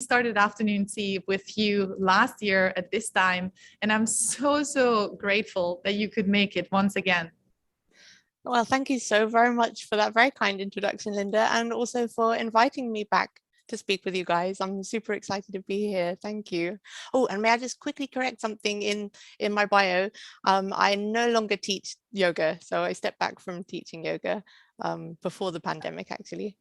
started afternoon tea with you last year at this time, and I'm so grateful that you could make it once again. Well, thank you so very much for that very kind introduction, Linda, and also for inviting me back to speak with you guys. I'm super excited to be here. Thank you. Oh, and may I just quickly correct something in my bio? I no longer teach yoga, so I stepped back from teaching yoga before the pandemic, actually.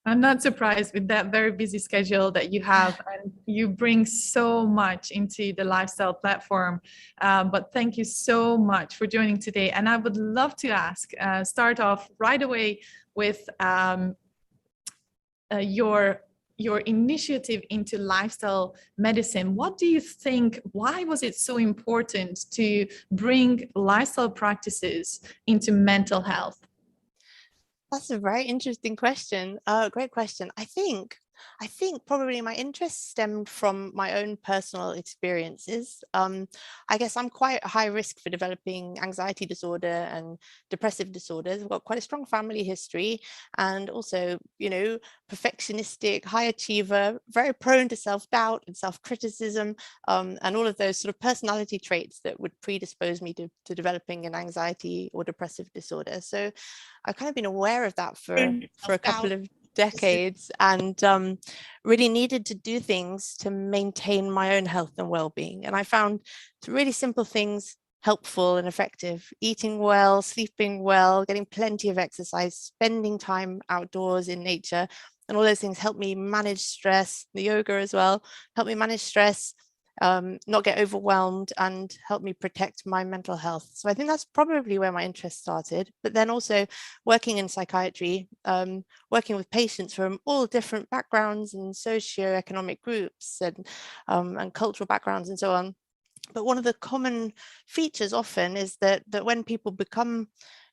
I'm not surprised with that very busy schedule that you have, and you bring so much into the lifestyle platform. But thank you so much for joining today. And I would love to start off right away with your initiative into lifestyle medicine. What do you think? Why was it so important to bring lifestyle practices into mental health? That's a very interesting question. Great question. I think probably my interest stemmed from my own personal experiences. I guess I'm quite high risk for developing anxiety disorder and depressive disorders. I've got quite a strong family history, and also, perfectionistic, high achiever, very prone to self-doubt and self-criticism, and all of those sort of personality traits that would predispose me to developing an anxiety or depressive disorder. So I've kind of been aware of that for a couple of decades, and really needed to do things to maintain my own health and well-being. And I found really simple things helpful and effective: eating well, sleeping well, getting plenty of exercise, spending time outdoors in nature, and all those things help me manage stress. The yoga as well help me manage stress, not get overwhelmed, and help me protect my mental health. So I think that's probably where my interest started. But then also working in psychiatry, working with patients from all different backgrounds and socioeconomic groups and cultural backgrounds and so on. But one of the common features often is that when people become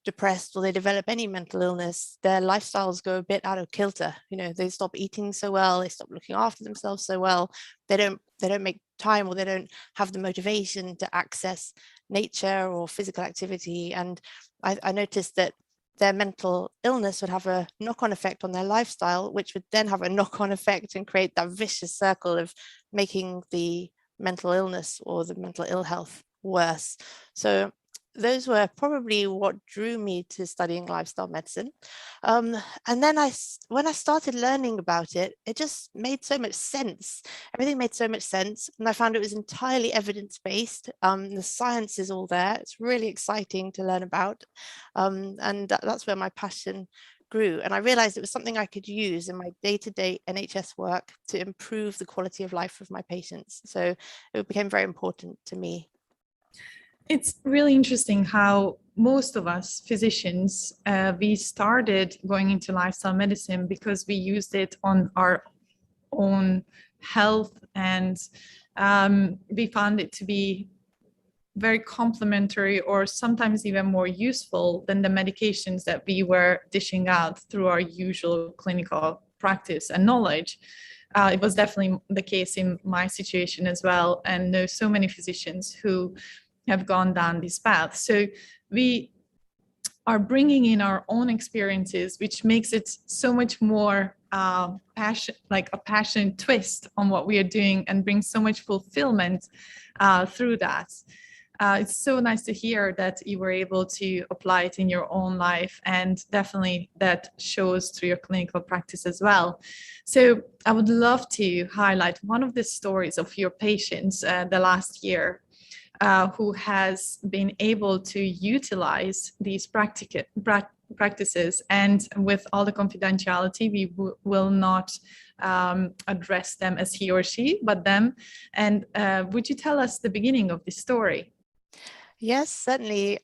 depressed or they develop any mental illness, their lifestyles go a bit out of kilter. They stop eating so well, they stop looking after themselves so well, they don't make time, or they don't have the motivation to access nature or physical activity. And I noticed that their mental illness would have a knock-on effect on their lifestyle, which would then have a knock-on effect and create that vicious circle of making the mental illness or the mental ill health worse. So those were probably what drew me to studying lifestyle medicine. And then when I started learning about it, it just made so much sense. Everything made so much sense. And I found it was entirely evidence-based. The science is all there. It's really exciting to learn about. And that's where my passion grew. And I realized it was something I could use in my day-to-day NHS work to improve the quality of life of my patients. So it became very important to me. It's really interesting how most of us physicians, we started going into lifestyle medicine because we used it on our own health, and we found it to be very complementary, or sometimes even more useful than the medications that we were dishing out through our usual clinical practice and knowledge. It was definitely the case in my situation as well, and know so many physicians who have gone down this path. So we are bringing in our own experiences, which makes it so much more like a passion twist on what we are doing, and brings so much fulfillment through that. It's so nice to hear that you were able to apply it in your own life, and definitely that shows through your clinical practice as well. So I would love to highlight one of the stories of your patients the last year, who has been able to utilize these practices, and with all the confidentiality, we will not address them as he or she, but them. And would you tell us the beginning of this story? Yes, certainly.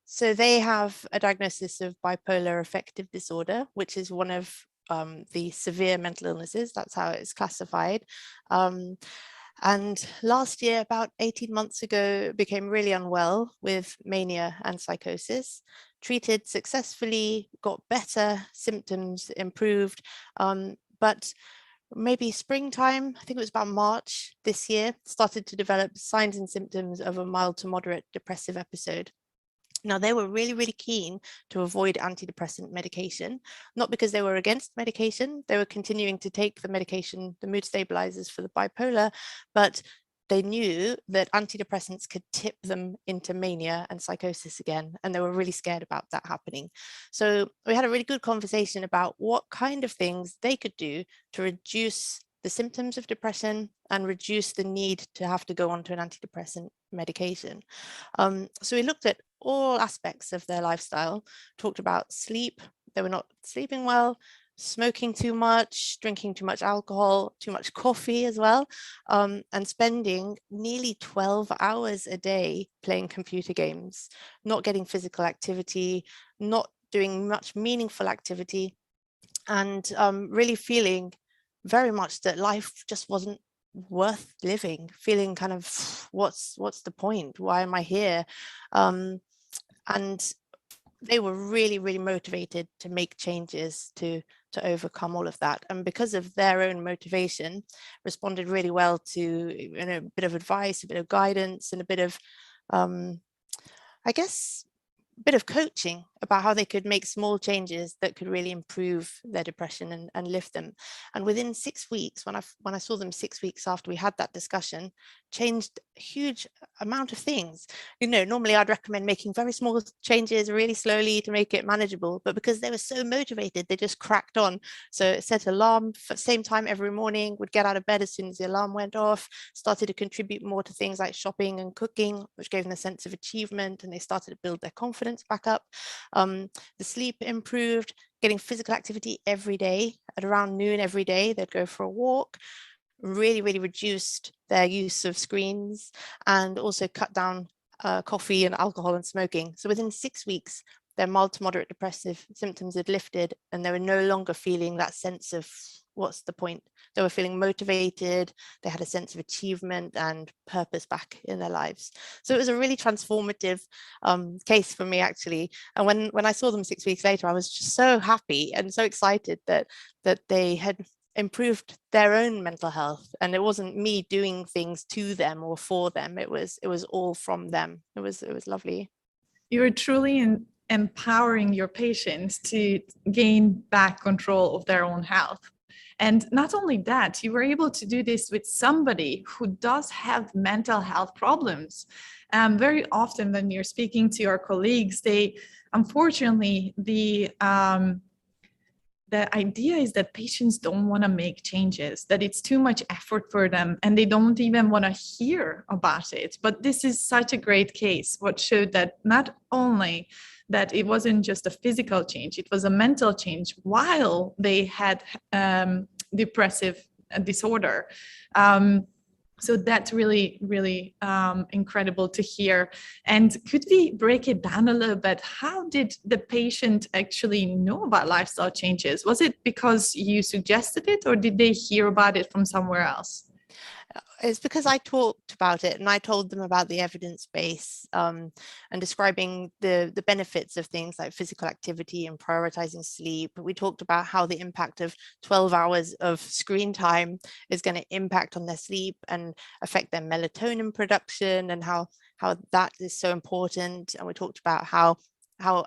So they have a diagnosis of bipolar affective disorder, which is one of the severe mental illnesses. That's how it's classified. And last year, about 18 months ago, became really unwell with mania and psychosis, treated successfully, got better, symptoms improved, but maybe springtime, I think it was about March this year, started to develop signs and symptoms of a mild to moderate depressive episode. Now, they were really, really keen to avoid antidepressant medication, not because they were against medication. They were continuing to take the medication, the mood stabilizers for the bipolar, but they knew that antidepressants could tip them into mania and psychosis again, and they were really scared about that happening. So we had a really good conversation about what kind of things they could do to reduce the symptoms of depression and reduce the need to have to go onto an antidepressant medication. So we looked at all aspects of their lifestyle, talked about sleep. They were not sleeping well, smoking too much, drinking too much alcohol, too much coffee as well, and spending nearly 12 hours a day playing computer games, not getting physical activity, not doing much meaningful activity, and really feeling very much that life just wasn't worth living, feeling kind of what's the point, why am I here? And they were really, really motivated to make changes to overcome all of that, and because of their own motivation responded really well to a bit of advice, a bit of guidance, and a bit of I guess bit of coaching about how they could make small changes that could really improve their depression and lift them. And within 6 weeks, when I saw them 6 weeks after we had that discussion, changed a huge amount of things. Normally I'd recommend making very small changes really slowly to make it manageable, but because they were so motivated, they just cracked on. So set alarm for the same time every morning, would get out of bed as soon as the alarm went off, started to contribute more to things like shopping and cooking, which gave them a sense of achievement, and they started to build their confidence back up. The sleep improved, getting physical activity every day. At around noon every day, they'd go for a walk, really, really reduced their use of screens, and also cut down coffee and alcohol and smoking. So within 6 weeks, their mild to moderate depressive symptoms had lifted, and they were no longer feeling that sense of what's the point. They were feeling motivated, they had a sense of achievement and purpose back in their lives. So it was a really transformative case for me, actually. And when I saw them 6 weeks later, I was just so happy and so excited that they had improved their own mental health, and it wasn't me doing things to them or for them. It was all from them. It was lovely. You're truly empowering your patients to gain back control of their own health. And not only that, you were able to do this with somebody who does have mental health problems. Very often when you're speaking to your colleagues, unfortunately, the idea is that patients don't want to make changes, that it's too much effort for them, and they don't even want to hear about it. But this is such a great case, what showed that not only that it wasn't just a physical change, it was a mental change while they had depressive disorder. So that's really, really incredible to hear. And could we break it down a little bit? How did the patient actually know about lifestyle changes? Was it because you suggested it, or did they hear about it from somewhere else? It's because I talked about it, and I told them about the evidence base, and describing the benefits of things like physical activity and prioritizing sleep. We talked about how the impact of 12 hours of screen time is going to impact on their sleep and affect their melatonin production, and how that is so important. And we talked about how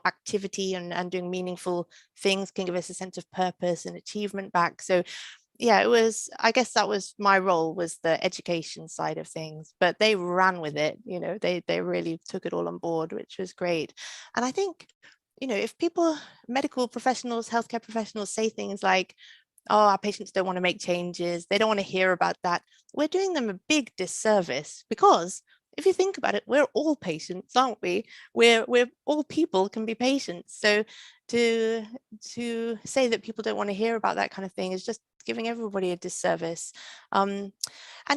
activity and doing meaningful things can give us a sense of purpose and achievement back. So yeah, it was, I guess that was my role, was the education side of things, but they ran with it. They really took it all on board, which was great. And I think, if people, medical professionals, healthcare professionals, say things like, oh, our patients don't want to make changes, they don't want to hear about that, we're doing them a big disservice, because if you think about it, we're all patients, aren't we? We're all people can be patients. So to say that people don't want to hear about that kind of thing is just giving everybody a disservice. And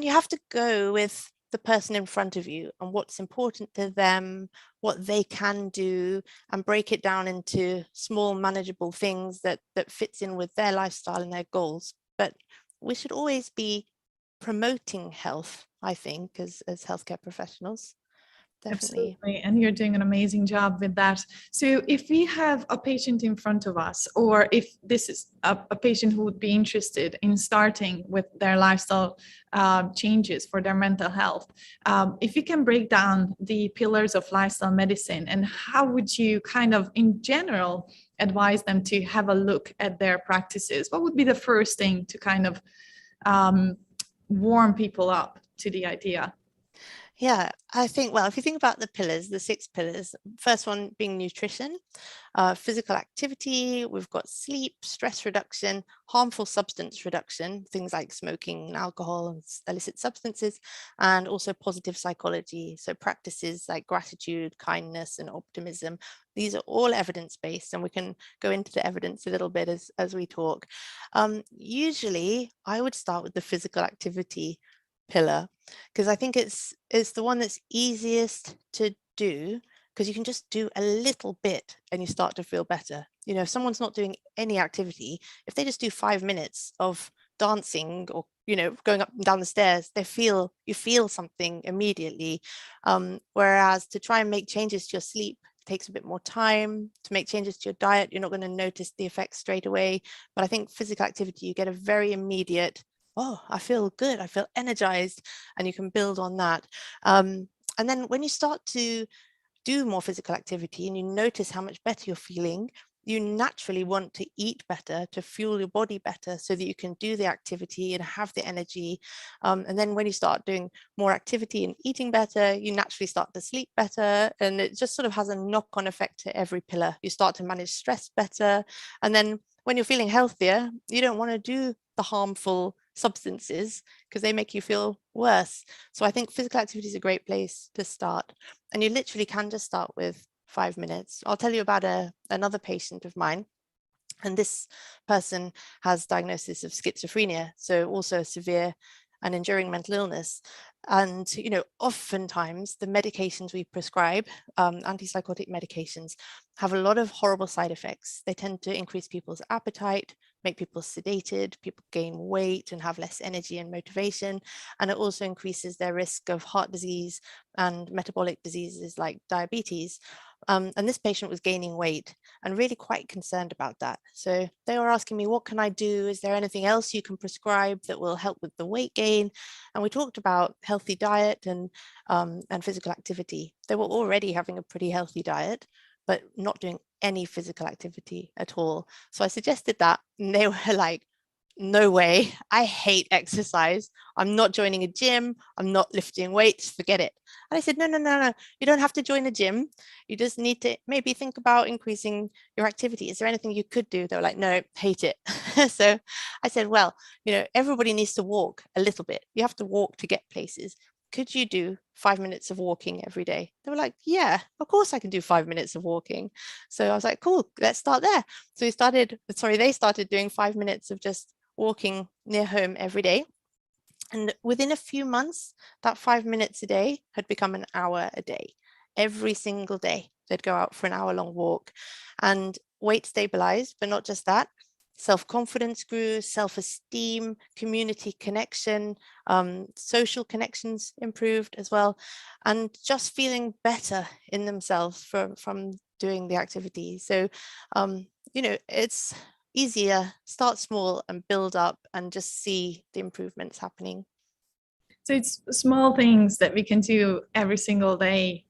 you have to go with the person in front of you and what's important to them, what they can do, and break it down into small manageable things that fits in with their lifestyle and their goals. But we should always be promoting health, I think, as healthcare professionals. definitely. Absolutely. And you're doing an amazing job with that. So if we have a patient in front of us, or if this is a patient who would be interested in starting with their lifestyle changes for their mental health, if you can break down the pillars of lifestyle medicine, and how would you kind of in general advise them to have a look at their practices? What would be the first thing to kind of warm people up to the idea? Yeah, I think, well, if you think about the pillars, the 6 pillars, first one being nutrition, physical activity, we've got sleep, stress reduction, harmful substance reduction, things like smoking and alcohol and illicit substances, and also positive psychology. So practices like gratitude, kindness, and optimism. These are all evidence-based, and we can go into the evidence a little bit as we talk. Usually, I would start with the physical activity pillar, because I think it's the one that's easiest to do, because you can just do a little bit and you start to feel better. You know, if someone's not doing any activity, if they just do 5 minutes of dancing or, you know, going up and down the stairs, you feel something immediately. Whereas to try and make changes to your sleep takes a bit more time. To make changes to your diet, you're not going to notice the effects straight away. But I think physical activity, you get a very immediate, oh, I feel good, I feel energized, and you can build on that. And then when you start to do more physical activity and you notice how much better you're feeling, you naturally want to eat better to fuel your body better so that you can do the activity and have the energy. And then when you start doing more activity and eating better, you naturally start to sleep better. And it just sort of has a knock-on effect to every pillar. You start to manage stress better. And then when you're feeling healthier, you don't want to do the harmful substances because they make you feel worse. So I think physical activity is a great place to start. And you literally can just start with 5 minutes. I'll tell you about another patient of mine. And this person has diagnosis of schizophrenia, so also severe and enduring mental illness. And, you know, oftentimes the medications we prescribe, antipsychotic medications, have a lot of horrible side effects. They tend to increase people's appetite, make people sedated, people gain weight and have less energy and motivation. And it also increases their risk of heart disease and metabolic diseases like diabetes. And this patient was gaining weight and really quite concerned about that. So they were asking me, what can I do? Is there anything else you can prescribe that will help with the weight gain? And we talked about healthy diet and physical activity. They were already having a pretty healthy diet, but not doing any physical activity at all. So I suggested that, and they were like, no way, I hate exercise. I'm not joining a gym. I'm not lifting weights, forget it. And I said, no, you don't have to join a gym. You just need to maybe think about increasing your activity. Is there anything you could do? They were like, no, hate it. So I said, well, you know, everybody needs to walk a little bit. You have to walk to get places. Could you do 5 minutes of walking every day? They were like, yeah, of course I can do 5 minutes of walking. So I was like, cool, let's start there. So they started doing 5 minutes of just walking near home every day. And within a few months, that 5 minutes a day had become an hour a day. Every single day, they'd go out for an hour-long walk, and weight stabilized, but not just that. Self-confidence grew, self-esteem, community connection, social connections improved as well, and just feeling better in themselves from doing the activity. So, you know, it's easier, start small and build up and just see the improvements happening. So it's small things that we can do every single day,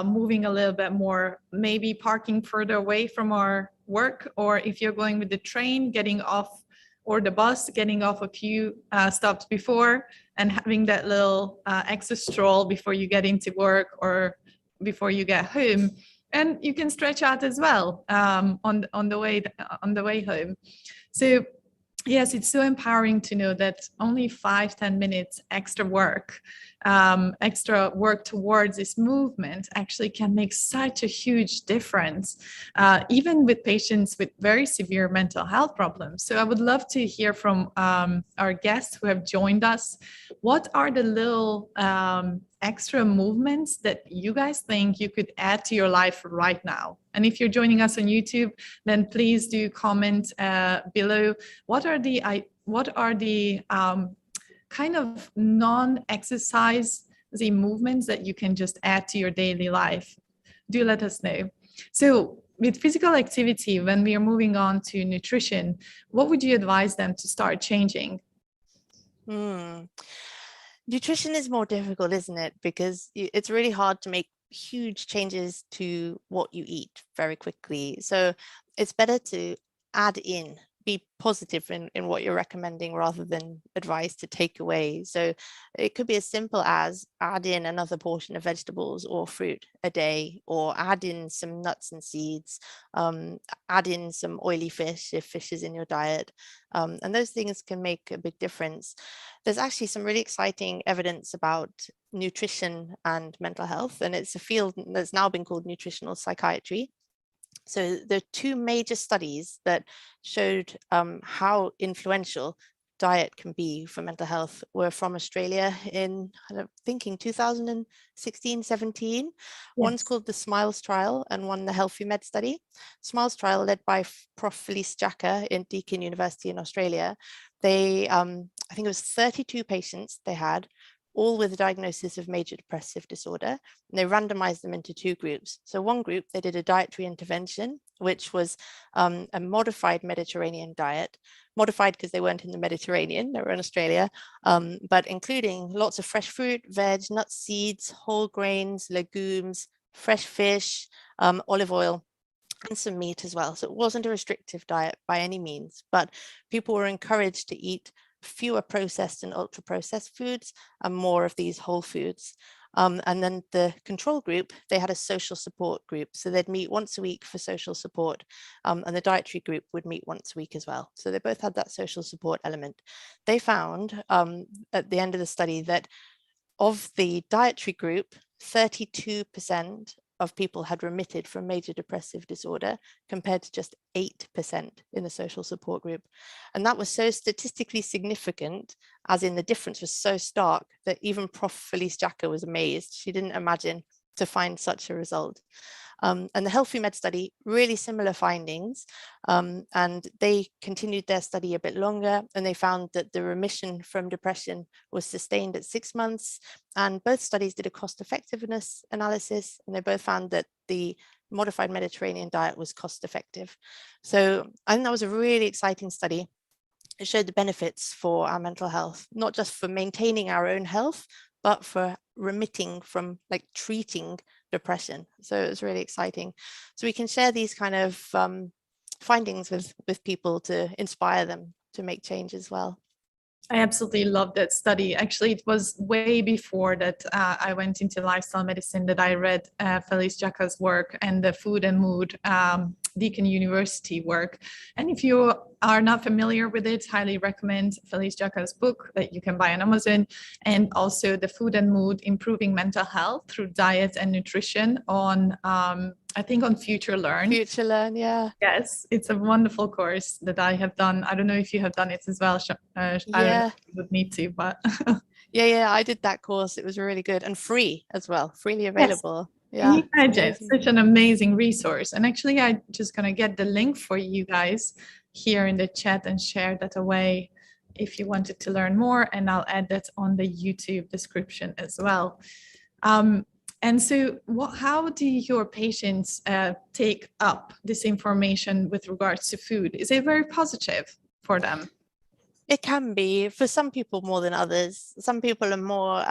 moving a little bit more, maybe parking further away from our work, or if you're going with the train, getting off, or the bus, getting off a few stops before and having that little extra stroll before you get into work or before you get home. And you can stretch out as well on the way home. So yes, it's so empowering to know that only 5-10 minutes extra work towards this movement actually can make such a huge difference, even with patients with very severe mental health problems. So I would love to hear from our guests who have joined us. What are the little extra movements that you guys think you could add to your life right now? And if you're joining us on YouTube, then please do comment below. What are the kind of non-exercise easy movements that you can just add to your daily life? Do let us know. So with physical activity, when we are moving on to nutrition, what would you advise them to start changing? Nutrition is more difficult, isn't it? Because it's really hard to make huge changes to what you eat very quickly. So it's better to add in, be positive in what you're recommending rather than advice to take away. So it could be as simple as add in another portion of vegetables or fruit a day, or add in some nuts and seeds, add in some oily fish if fish is in your diet. And those things can make a big difference. There's actually some really exciting evidence about nutrition and mental health, and it's a field that's now been called nutritional psychiatry. So there are two major studies that showed how influential diet can be for mental health were from Australia in, I think, in 2016, 17. Yes. One's called the SMILES trial and one the Healthy Med study. SMILES trial led by Prof. Felice Jacka in Deakin University in Australia. They, I think it was 32 patients they had, all with a diagnosis of major depressive disorder, and they randomized them into two groups. So one group, they did a dietary intervention, which was a modified Mediterranean diet, modified because they weren't in the Mediterranean, they were in Australia, but including lots of fresh fruit, veg, nuts, seeds, whole grains, legumes, fresh fish, olive oil, and some meat as well. So it wasn't a restrictive diet by any means, but people were encouraged to eat fewer processed and ultra processed foods and more of these whole foods. And then the control group, they had a social support group. So they'd meet once a week for social support, and the dietary group would meet once a week as well. So they both had that social support element. They found at the end of the study that of the dietary group, 32% of people had remitted from major depressive disorder, compared to just 8% in the social support group. And that was so statistically significant, as in the difference was so stark, that even Prof. Felice Jacka was amazed. She didn't imagine to find such a result. And the Healthy Med study, really similar findings, and they continued their study a bit longer, and they found that the remission from depression was sustained at 6 months, and both studies did a cost effectiveness analysis, and they both found that the modified Mediterranean diet was cost effective. So I think that was a really exciting study. It showed the benefits for our mental health, not just for maintaining our own health, but for remitting from, like, treating depression. So it was really exciting. So we can share these kind of findings with people to inspire them to make change as well. I absolutely love that study. Actually, it was way before that I went into lifestyle medicine that I read Felice Jacka's work and the Food and Mood Deakin University work. And if you are not familiar with it, highly recommend Felice Jacka's book that you can buy on Amazon, and also the Food and Mood Improving Mental Health Through Diet and Nutrition on I think on Future Learn. Future Learn, yeah. Yes, it's a wonderful course that I have done. I don't know if you have done it as well. I don't know if you would need to, but yeah, I did that course. It was really good and free as well, freely available. Yes. Yeah, it's such an amazing resource. And actually, I'm just gonna get the link for you guys here in the chat and share that away if you wanted to learn more. And I'll add that on the YouTube description as well. And so how do your patients take up this information with regards to food? Is it very positive for them? It can be, for some people more than others. Some people are more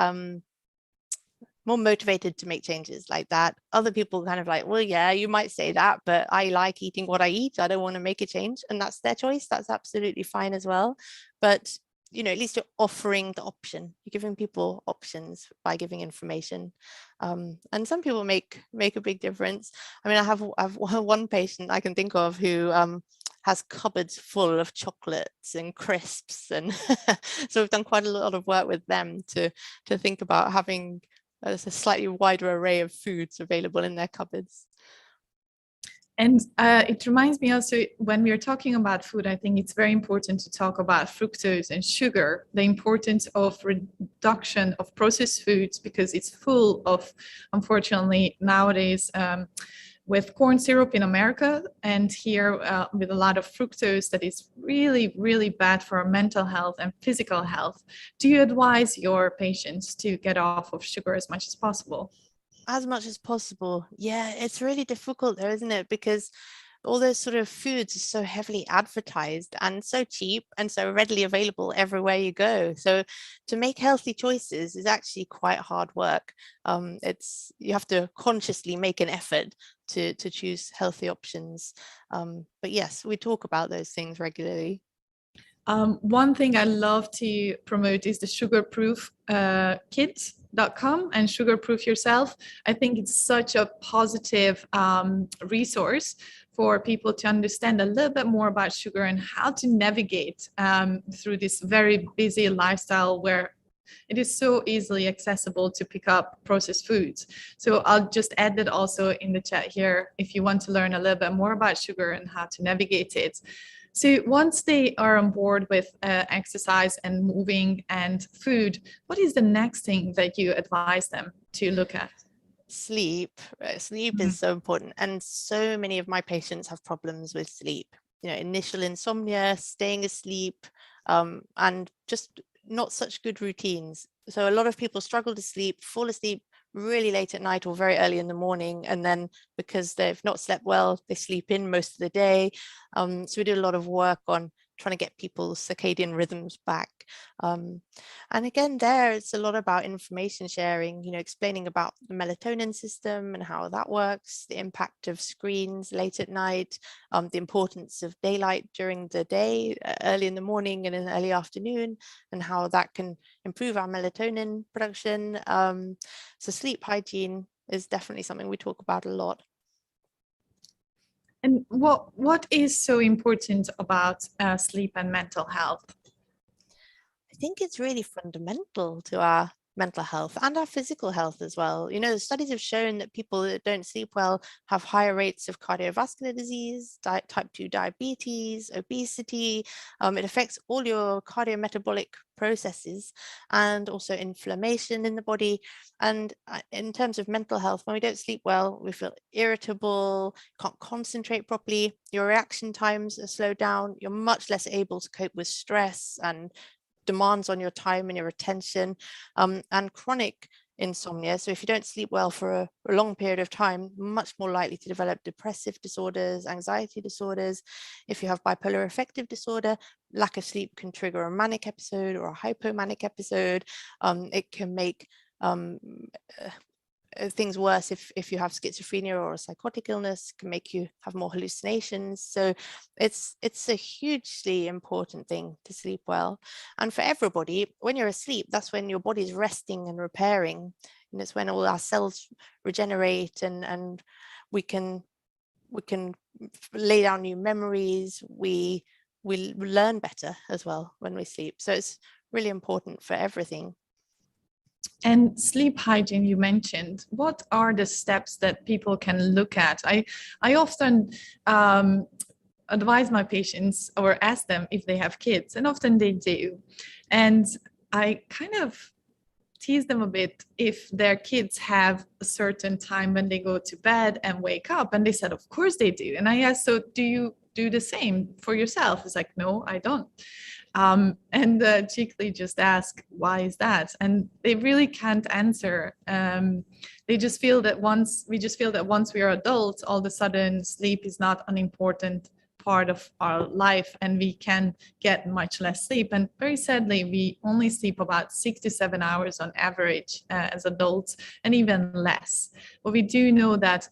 motivated to make changes like that. Other people kind of like, well, yeah, you might say that, but I like eating what I eat. I don't want to make a change. And that's their choice. That's absolutely fine as well. But at least you're offering the option. You're giving people options by giving information. And some people make a big difference. I mean, I have one patient I can think of who has cupboards full of chocolates and crisps. And so we've done quite a lot of work with them to think about having a slightly wider array of foods available in their cupboards. And it reminds me also, when we're talking about food, I think it's very important to talk about fructose and sugar, the importance of reduction of processed foods, because it's full of, unfortunately, nowadays, with corn syrup in America, and here with a lot of fructose that is really, really bad for our mental health and physical health. Do you advise your patients to get off of sugar as much as possible? As much as possible. Yeah, it's really difficult though, isn't it? Because all those sort of foods are so heavily advertised and so cheap and so readily available everywhere you go. So to make healthy choices is actually quite hard work. It's you have to consciously make an effort to choose healthy options. But yes, we talk about those things regularly. One thing I love to promote is the sugar-proof kit.com and sugar-proof yourself. I think it's such a positive resource for people to understand a little bit more about sugar and how to navigate through this very busy lifestyle where it is so easily accessible to pick up processed foods. So I'll just add that also in the chat here if you want to learn a little bit more about sugar and how to navigate it. So once they are on board with exercise and moving and food, what is the next thing that you advise them to look at? Sleep. Sleep is so important, and so many of my patients have problems with sleep. You know, initial insomnia, staying asleep, and just not such good routines. So a lot of people struggle to sleep, fall asleep really late at night or very early in the morning, and then because they've not slept well, they sleep in most of the day. So we do a lot of work on trying to get people's circadian rhythms back. And again, there it's a lot about information sharing, you know, explaining about the melatonin system and how that works, the impact of screens late at night, the importance of daylight during the day, early in the morning and in the early afternoon, and how that can improve our melatonin production. So sleep hygiene is definitely something we talk about a lot. And what is so important about sleep and mental health? I think it's really fundamental to our mental health and our physical health as well. You know, the studies have shown that people that don't sleep well have higher rates of cardiovascular disease, type 2 diabetes, obesity. It affects all your cardiometabolic processes and also inflammation in the body. And in terms of mental health, when we don't sleep well, we feel irritable, can't concentrate properly, your reaction times are slowed down, you're much less able to cope with stress and demands on your time and your attention, and chronic insomnia. So if you don't sleep well for a long period of time, much more likely to develop depressive disorders, anxiety disorders. If you have bipolar affective disorder, lack of sleep can trigger a manic episode or a hypomanic episode. It can make things worse if you have schizophrenia or a psychotic illness, can make you have more hallucinations. So it's a hugely important thing to sleep well. And for everybody, when you're asleep, that's when your body's resting and repairing, and it's when all our cells regenerate, and we can lay down new memories. We learn better as well when we sleep. So it's really important for everything. And sleep hygiene, you mentioned. What are the steps that people can look at? I often advise my patients or ask them if they have kids, and often they do. And I kind of tease them a bit if their kids have a certain time when they go to bed and wake up. And they said, of course they do. And I asked, so do you do the same for yourself? It's like, no, I don't. And cheekily just ask, why is that? And they really can't answer. They just feel that once we are adults, all of a sudden sleep is not an important part of our life and we can get much less sleep. And very sadly, we only sleep about 6 to 7 hours on average as adults, and even less. But we do know that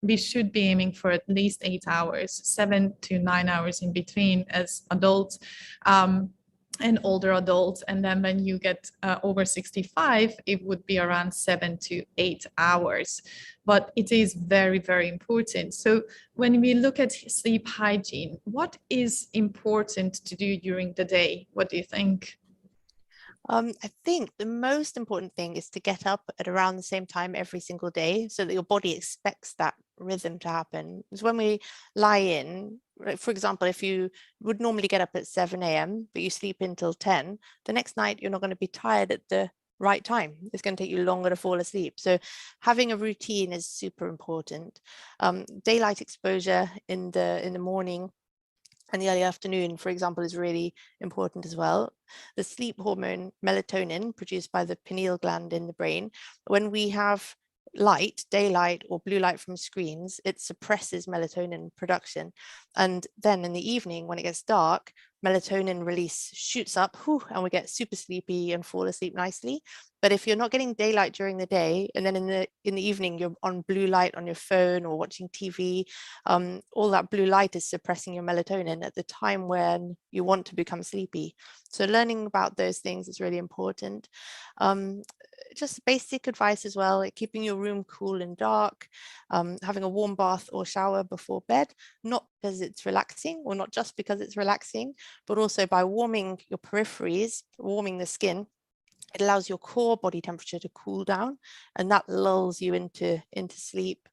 we should be aiming for at least 8 hours, 7 to 9 hours in between as adults and older adults. And then when you get over 65, it would be around 7 to 8 hours. But it is very, very important. So when we look at sleep hygiene, what is important to do during the day? What do you think? I think the most important thing is to get up at around the same time every single day so that your body expects that rhythm to happen. Because when we lie in, for example, if you would normally get up at 7 a.m., but you sleep until 10, the next night you're not going to be tired at the right time. It's going to take you longer to fall asleep. So having a routine is super important. Daylight exposure in the morning and the early afternoon, for example, is really important as well. The sleep hormone melatonin produced by the pineal gland in the brain, when we have light, daylight or blue light from screens, it suppresses melatonin production. And then in the evening, when it gets dark, melatonin release shoots up, and we get super sleepy and fall asleep nicely. But if you're not getting daylight during the day, and then in the evening you're on blue light on your phone or watching TV, all that blue light is suppressing your melatonin at the time when you want to become sleepy. So learning about those things is really important. Just basic advice as well, like keeping your room cool and dark, having a warm bath or shower before bed, not because it's relaxing or not just because it's relaxing, but also by warming your peripheries, warming the skin. It allows your core body temperature to cool down, and that lulls you into sleep.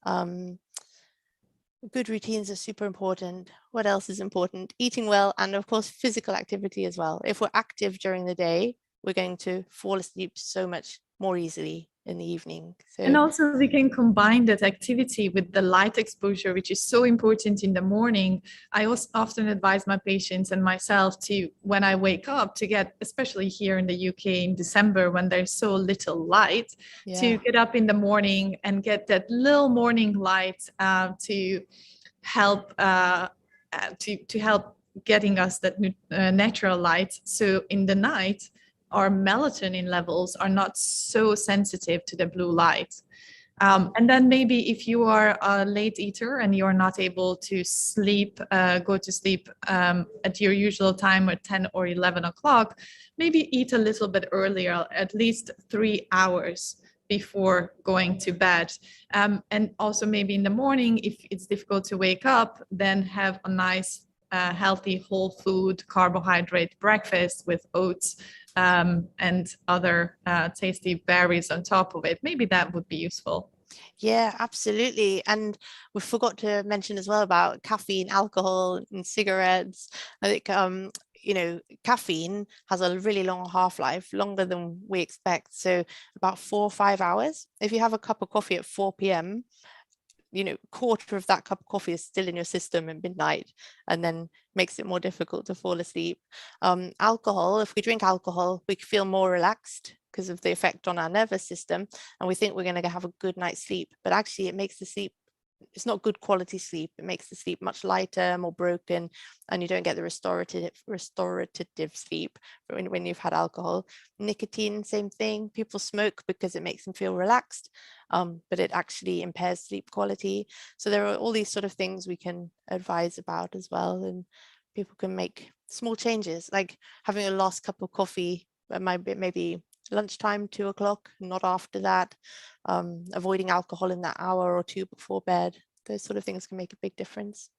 Good routines are super important. What else is important? Eating well, and of course, physical activity as well. If we're active during the day, we're going to fall asleep so much more easily in the evening. And So also we can combine that activity with the light exposure, which is so important in the morning. I also often advise my patients and myself to, when I wake up, to get, especially here in the UK in December, when there's so little light, to get up in the morning and get that little morning light to help to help getting us that natural light. So in the night, our melatonin levels are not so sensitive to the blue light. And then maybe if you are a late eater and you're not able to sleep, go to sleep at your usual time at 10 or 11 o'clock, maybe eat a little bit earlier, at least 3 hours before going to bed. And also maybe in the morning, if it's difficult to wake up, then have a nice healthy whole food carbohydrate breakfast with oats and other tasty berries on top of it. Maybe that would be useful. yeah, absolutely. And we forgot to mention as well about caffeine, alcohol, and cigarettes. I think caffeine has a really long half-life, longer than we expect. So about 4 or 5 hours. If you have a cup of coffee at 4 p.m., quarter of that cup of coffee is still in your system at midnight, and then makes it more difficult to fall asleep. Alcohol, if we drink alcohol, we feel more relaxed because of the effect on our nervous system, and we think we're going to have a good night's sleep, but actually it makes the sleep, it's not good quality sleep. It makes the sleep much lighter, more broken, and you don't get the restorative sleep when you've had alcohol. Nicotine, same thing. People smoke because it makes them feel relaxed, but it actually impairs sleep quality. So there are all these sort of things we can advise about as well, and people can make small changes, like having a last cup of coffee maybe lunchtime, 2 o'clock, not after that, avoiding alcohol in that hour or two before bed. Those sort of things can make a big difference.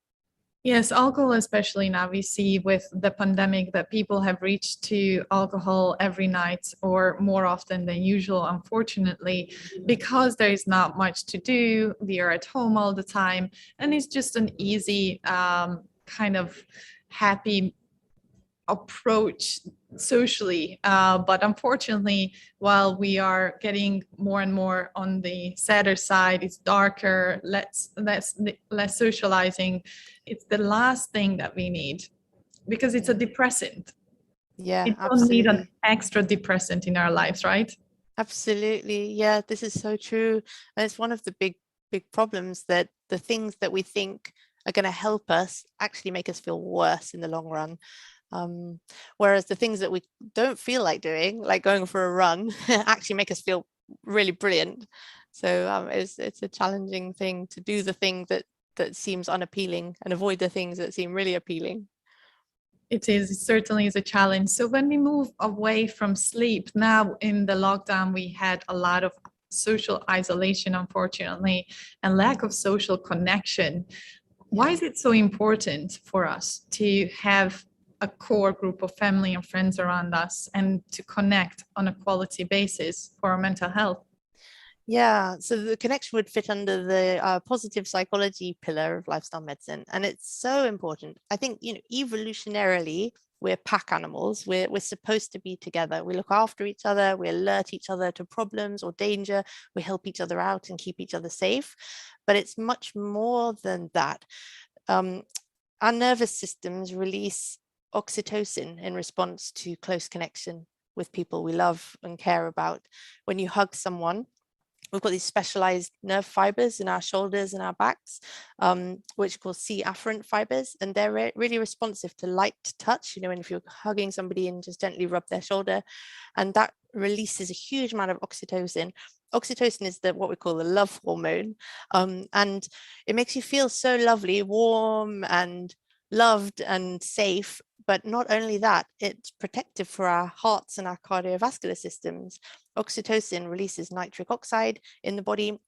Yes, alcohol, especially now we see with the pandemic that people have reached to alcohol every night or more often than usual, unfortunately, because there is not much to do. We are at home all the time, and it's just an easy kind of happy approach socially, but unfortunately, while we are getting more and more on the sadder side, it's darker, less socializing. It's the last thing that we need, because it's a depressant. Yeah, We don't need an absolutely. extra depressant in our lives, right? Absolutely. Yeah, this is so true. And it's one of the big problems, that the things that we think are going to help us actually make us feel worse in the long run. Whereas the things that we don't feel like doing, like going for a run, actually make us feel really brilliant. So it's a challenging thing to do the thing that seems unappealing and avoid the things that seem really appealing. It is, it certainly is a challenge. So when we move away from sleep, now in the lockdown, we had a lot of social isolation, unfortunately, and lack of social connection. Why is it so important for us to have a core group of family and friends around us and to connect on a quality basis for our mental health? Yeah, so the connection would fit under the positive psychology pillar of lifestyle medicine, and it's so important. I think, evolutionarily, we're pack animals. We're supposed to be together. We look after each other, we alert each other to problems or danger, we help each other out and keep each other safe. But it's much more than that. Our nervous systems release oxytocin in response to close connection with people we love and care about. When you hug someone, we've got these specialized nerve fibers in our shoulders and our backs, which are called C-afferent fibers, and they're really responsive to light touch. You know, and if you're hugging somebody and just gently rub their shoulder, and that releases a huge amount of oxytocin. Oxytocin is what we call the love hormone, and it makes you feel so lovely, warm and loved and safe. But not only that, it's protective for our hearts and our cardiovascular systems. Oxytocin releases nitric oxide in the body,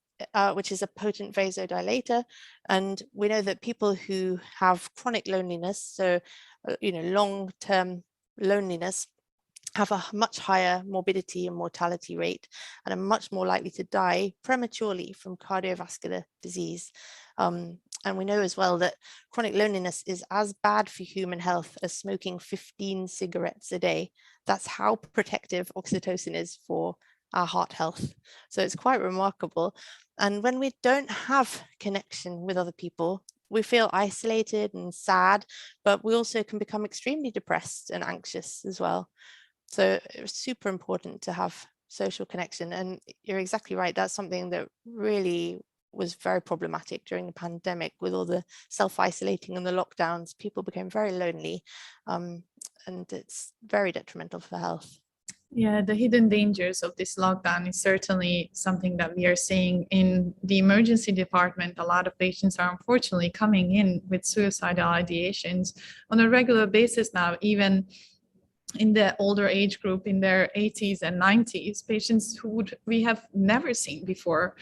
which is a potent vasodilator. And we know that people who have chronic loneliness, so long-term loneliness, have a much higher morbidity and mortality rate and are much more likely to die prematurely from cardiovascular disease. And we know as well that chronic loneliness is as bad for human health as smoking 15 cigarettes a day. That's how protective oxytocin is for our heart health. So it's quite remarkable. And when we don't have connection with other people, we feel isolated and sad, but we also can become extremely depressed and anxious as well. So it's super important to have social connection. And you're exactly right. That's something that really was very problematic during the pandemic with all the self-isolating and the lockdowns. People became very lonely, and it's very detrimental for health. Yeah, the hidden dangers of this lockdown is certainly something that we are seeing in the emergency department. A lot of patients are unfortunately coming in with suicidal ideations on a regular basis now, even in the older age group, in their 80s and 90s, patients who we have never seen before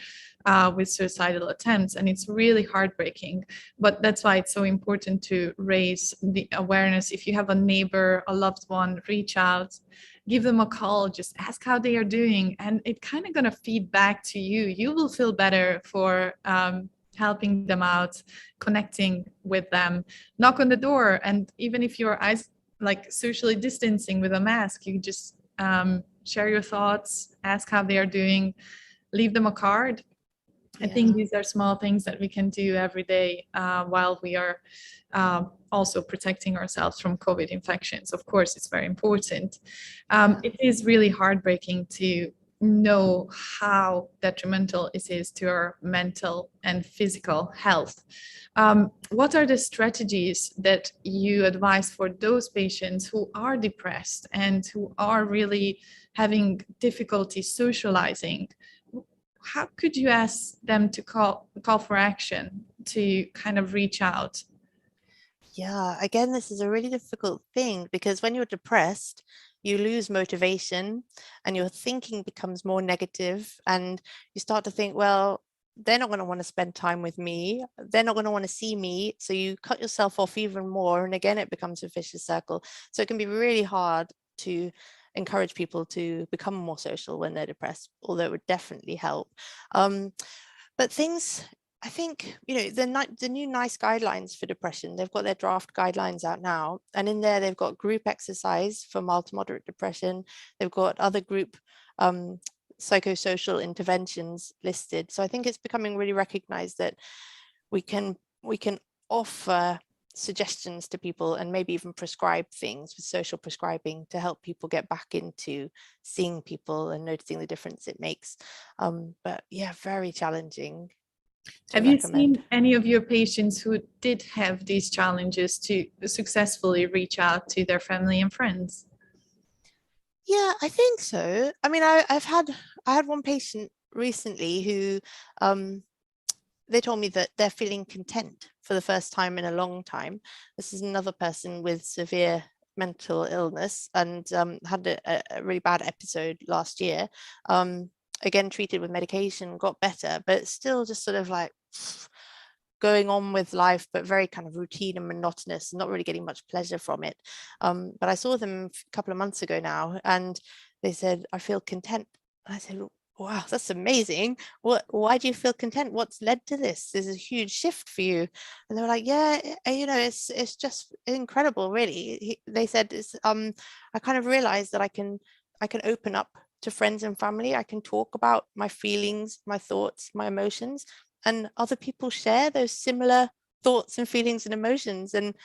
with suicidal attempts. And it's really heartbreaking. But that's why it's so important to raise the awareness. If you have a neighbor, a loved one, reach out, give them a call, just ask how they are doing. And it's kind of going to feed back to you. You will feel better for helping them out, connecting with them, knock on the door. And even if your eyes like socially distancing with a mask, you just share your thoughts, ask how they are doing, leave them a card. I think these are small things that we can do every day while we are also protecting ourselves from COVID infections. Of course, it's very important. It is really heartbreaking to know how detrimental it is to our mental and physical health. What are the strategies that you advise for those patients who are depressed and who are really having difficulty socializing? How could you ask them to call for action, to kind of reach out? Yeah, again, this is a really difficult thing because when you're depressed, you lose motivation and your thinking becomes more negative, and you start to think, well, they're not going to want to spend time with me. They're not going to want to see me. So you cut yourself off even more. And again, it becomes a vicious circle. So it can be really hard to encourage people to become more social when they're depressed, although it would definitely help. But things, I think, the new NICE guidelines for depression, they've got their draft guidelines out now. And in there, they've got group exercise for mild to moderate depression. They've got other group psychosocial interventions listed. So I think it's becoming really recognized that we can offer suggestions to people and maybe even prescribe things with social prescribing to help people get back into seeing people and noticing the difference it makes. But yeah, very challenging. Have you seen any of your patients who did have these challenges to successfully reach out to their family and friends? Yeah, I think so. I mean, I had one patient recently who they told me that they're feeling content for the first time in a long time. This is another person with severe mental illness and had a really bad episode last year. Again, treated with medication, got better, but still just sort of like going on with life, but very kind of routine and monotonous, not really getting much pleasure from it. But I saw them a couple of months ago now, and they said, I feel content. And I said, Wow, that's amazing. Why do you feel content? What's led to this? This is a huge shift for you. And they were like, yeah, it's just incredible, really. They said, I kind of realized that I can open up to friends and family. I can talk about my feelings, my thoughts, my emotions, and other people share those similar thoughts and feelings and emotions. And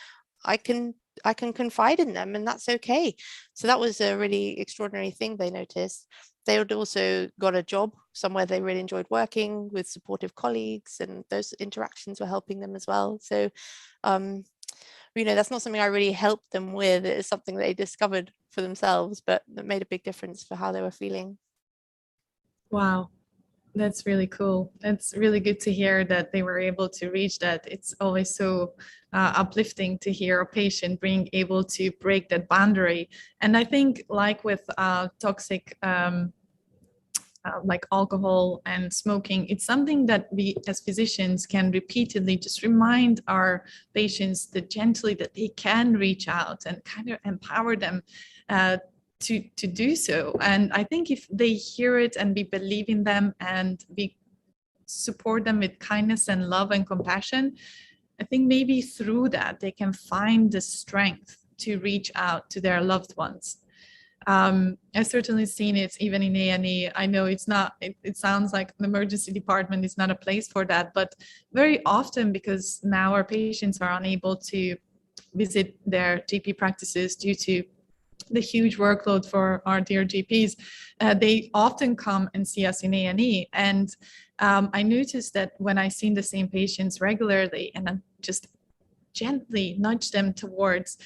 I can I can confide in them, and that's okay. So that was a really extraordinary thing they noticed. They had also got a job somewhere they really enjoyed working with supportive colleagues, and those interactions were helping them as well. So that's not something I really helped them with. It's something they discovered for themselves, but that made a big difference for how they were feeling. Wow. That's really cool. That's really good to hear that they were able to reach that. It's always so uplifting to hear a patient being able to break that boundary. And I think, like with toxic, like alcohol and smoking, it's something that we as physicians can repeatedly just remind our patients that gently that they can reach out and kind of empower them uh, to do so. And I think if they hear it and we believe in them and we support them with kindness and love and compassion, I think maybe through that they can find the strength to reach out to their loved ones. I've certainly seen it even in A&E. I know it's not, it sounds like the emergency department is not a place for that, but very often, because now our patients are unable to visit their GP practices due to the huge workload for our dear GPs, they often come and see us in A&E. And I noticed that when I seen the same patients regularly and I just gently nudge them towards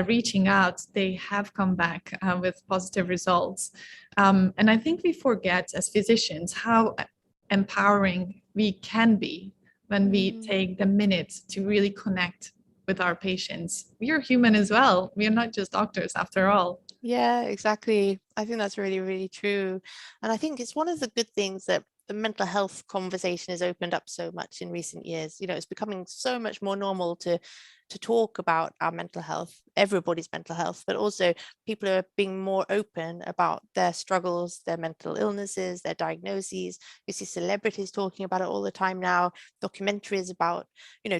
reaching out, they have come back with positive results. And I think we forget as physicians how empowering we can be when we take the minute to really connect with our patients. We are human as well. We are not just doctors after all. Yeah, exactly. I think that's really, really true. And I think it's one of the good things that the mental health conversation has opened up so much in recent years. It's becoming so much more normal to talk about our mental health, everybody's mental health, but also people are being more open about their struggles, their mental illnesses, their diagnoses. You see celebrities talking about it all the time now. Documentaries about,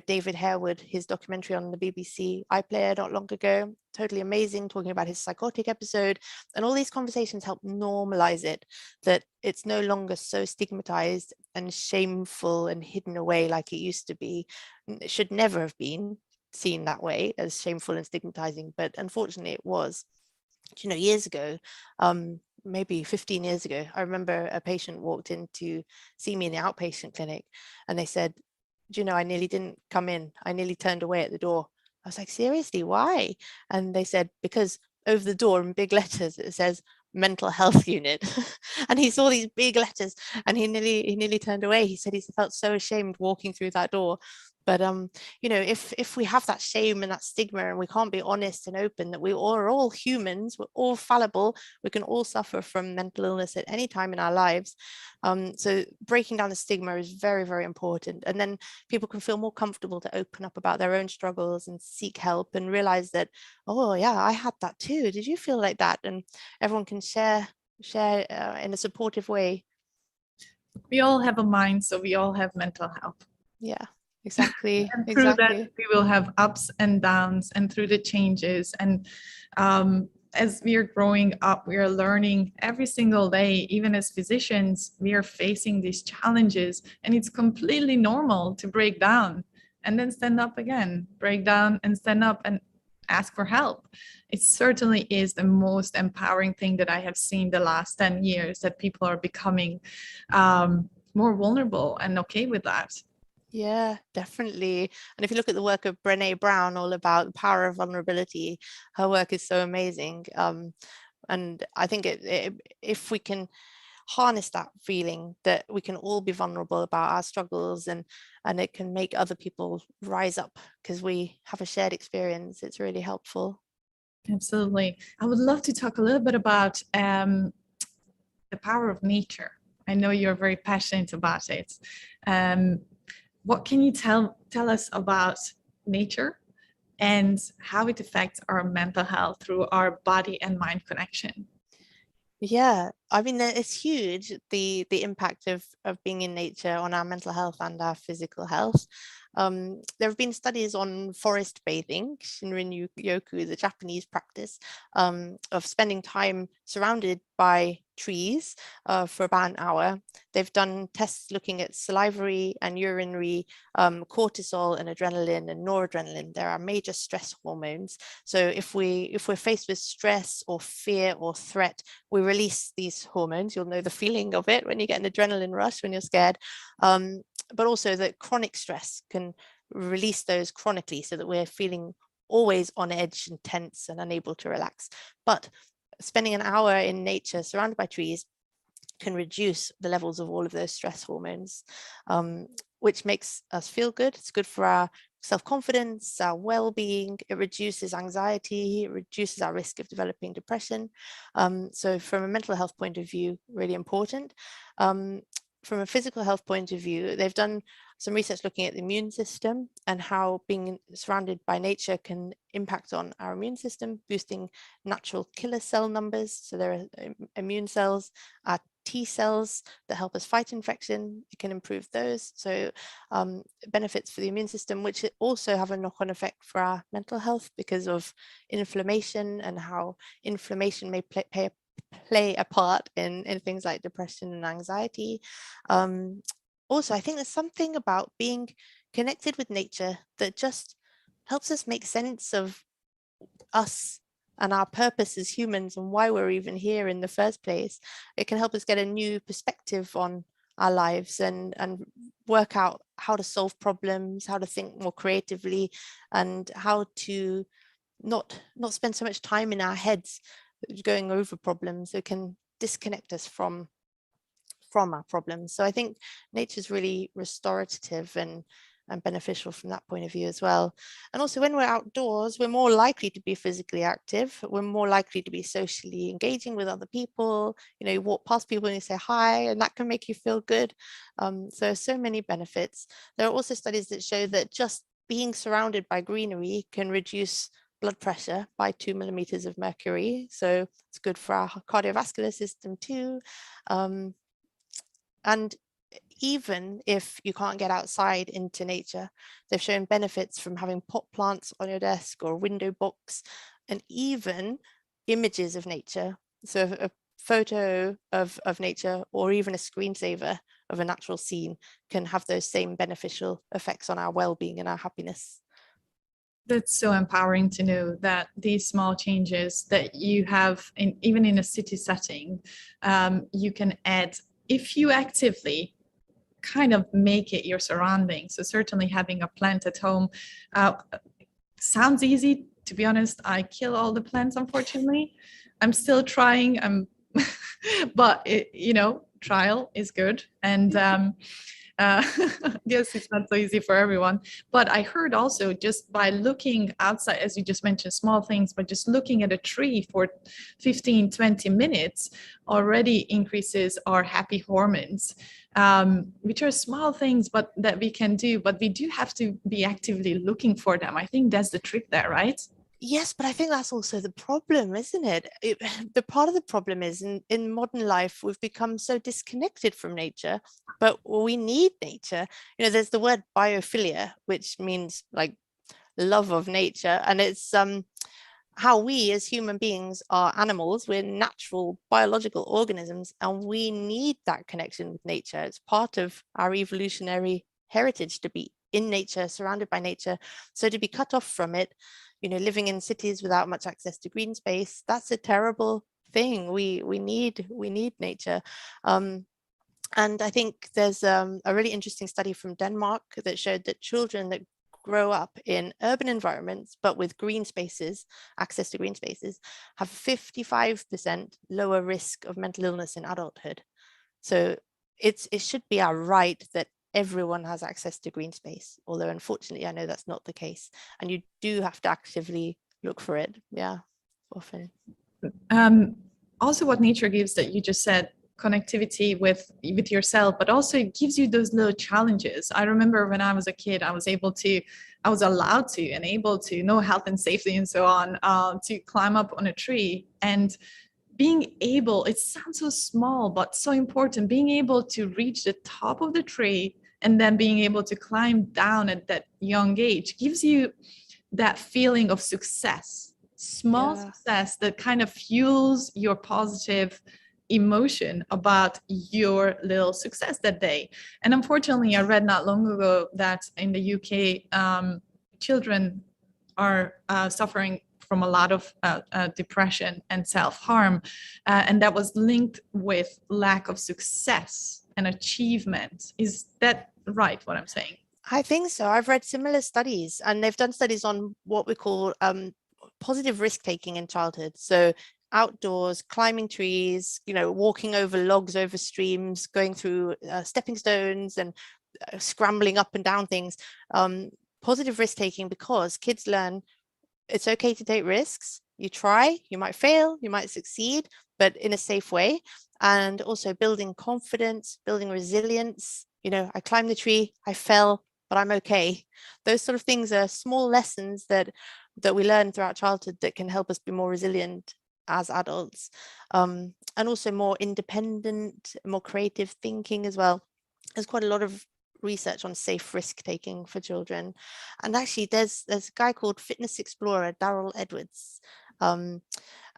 David Harewood, his documentary on the BBC iPlayer not long ago, totally amazing, talking about his psychotic episode. And all these conversations help normalize it, that it's no longer so stigmatized and shameful and hidden away like it used to be. It should never have been seen that way, as shameful and stigmatizing, but unfortunately it was. Years ago, maybe 15 years ago, I remember a patient walked in to see me in the outpatient clinic, and they said, I nearly didn't come in. I nearly turned away at the door. I was like, seriously, why? And they said, because over the door in big letters it says mental health unit. And he saw these big letters and he nearly turned away. He said he felt so ashamed walking through that door. But if we have that shame and that stigma, and we can't be honest and open that we are all humans, we're all fallible, we can all suffer from mental illness at any time in our lives. So breaking down the stigma is very, very important. And then people can feel more comfortable to open up about their own struggles and seek help and realize that, oh yeah, I had that too. Did you feel like that? And everyone can share in a supportive way. We all have a mind, so we all have mental health. Yeah, exactly. And through that, Exactly. we will have ups and downs, and through the changes. And as we are growing up, we are learning every single day. Even as physicians, we are facing these challenges, and it's completely normal to break down and then stand up again, break down and stand up and ask for help. It certainly is the most empowering thing that I have seen the last 10 years, that people are becoming more vulnerable and okay with that. Yeah, definitely. And if you look at the work of Brené Brown, all about the power of vulnerability, her work is so amazing. And I think if we can harness that feeling that we can all be vulnerable about our struggles, and it can make other people rise up because we have a shared experience, it's really helpful. Absolutely. I would love to talk a little bit about the power of nature. I know you're very passionate about it. Um, what can you tell us about nature and how it affects our mental health through our body and mind connection? Yeah, I mean, it's huge, the impact of being in nature on our mental health and our physical health. There have been studies on forest bathing, Shinrin Yoku, the Japanese practice, of spending time surrounded by trees for about an hour. They've done tests looking at salivary and urinary cortisol and adrenaline and noradrenaline. There are major stress hormones. So if we're faced with stress or fear or threat, we release these hormones. You'll know the feeling of it when you get an adrenaline rush when you're scared. But also that chronic stress can release those chronically so that we're feeling always on edge and tense and unable to relax. But spending an hour in nature surrounded by trees can reduce the levels of all of those stress hormones, which makes us feel good. It's good for our self-confidence, our well-being. It reduces anxiety, it reduces our risk of developing depression. So from a mental health point of view, really important. From a physical health point of view, they've done some research looking at the immune system and how being surrounded by nature can impact on our immune system, boosting natural killer cell numbers. So there are immune cells, our T cells that help us fight infection. It can improve those. So benefits for the immune system, which also have a knock-on effect for our mental health because of inflammation and how inflammation may play a part in things like depression and anxiety. Also, I think there's something about being connected with nature that just helps us make sense of us and our purpose as humans and why we're even here in the first place. It can help us get a new perspective on our lives and work out how to solve problems, how to think more creatively, and how to not spend so much time in our heads going over problems. It can disconnect us from our problems. So I think nature is really restorative and beneficial from that point of view as well. And also when we're outdoors, we're more likely to be physically active. We're more likely to be socially engaging with other people. You walk past people and you say hi, and that can make you feel good. So many benefits. There are also studies that show that just being surrounded by greenery can reduce blood pressure by 2 millimeters of mercury. So it's good for our cardiovascular system too. And even if you can't get outside into nature, they've shown benefits from having pot plants on your desk or a window box, and even images of nature. So a photo of nature or even a screensaver of a natural scene can have those same beneficial effects on our well-being and our happiness. That's so empowering to know that these small changes that you have, even in a city setting, you can add if you actively kind of make it your surroundings. So certainly having a plant at home sounds easy. To be honest, I kill all the plants, unfortunately. I'm still trying. But trial is good. And yes, it's not so easy for everyone. But I heard also just by looking outside, as you just mentioned, small things, but just looking at a tree for 15, 20 minutes already increases our happy hormones, which are small things, but that we can do. But we do have to be actively looking for them. I think that's the trick there, right? Yes, but I think that's also the problem, isn't it? The part of the problem is in modern life, we've become so disconnected from nature, but we need nature. There's the word biophilia, which means like love of nature. And it's how we as human beings are animals. We're natural biological organisms, and we need that connection with nature. It's part of our evolutionary heritage to be in nature, surrounded by nature. So to be cut off from it, living in cities without much access to green space, that's a terrible thing. We need nature. And I think there's a really interesting study from Denmark that showed that children that grow up in urban environments, but with green spaces, access to green spaces, have 55% lower risk of mental illness in adulthood. So it should be our right that everyone has access to green space, although unfortunately I know that's not the case, and you do have to actively look for it. Yeah, often. Also what nature gives that you just said, connectivity with yourself, but also it gives you those little challenges. I remember when I was a kid, I was allowed to and able to know health and safety and so on, to climb up on a tree. And being able, it sounds so small, but so important, being able to reach the top of the tree and then being able to climb down at that young age gives you that feeling of success, small success that kind of fuels your positive emotion about your little success that day. And unfortunately, I read not long ago that in the UK, children are suffering from a lot of depression and self-harm, and that was linked with lack of success and achievement. Is that right, what I'm saying? I think so. I've read similar studies, and they've done studies on what we call positive risk taking in childhood. So outdoors, climbing trees, walking over logs, over streams, going through stepping stones and scrambling up and down things. Positive risk taking, because kids learn it's okay to take risks. You try, you might fail, you might succeed, but in a safe way. And also building confidence, building resilience. I climbed the tree, I fell, but I'm okay. Those sort of things are small lessons that we learn throughout childhood that can help us be more resilient as adults, and also more independent, more creative thinking as well. There's quite a lot of research on safe risk taking for children, and actually there's a guy called fitness explorer Daryl Edwards,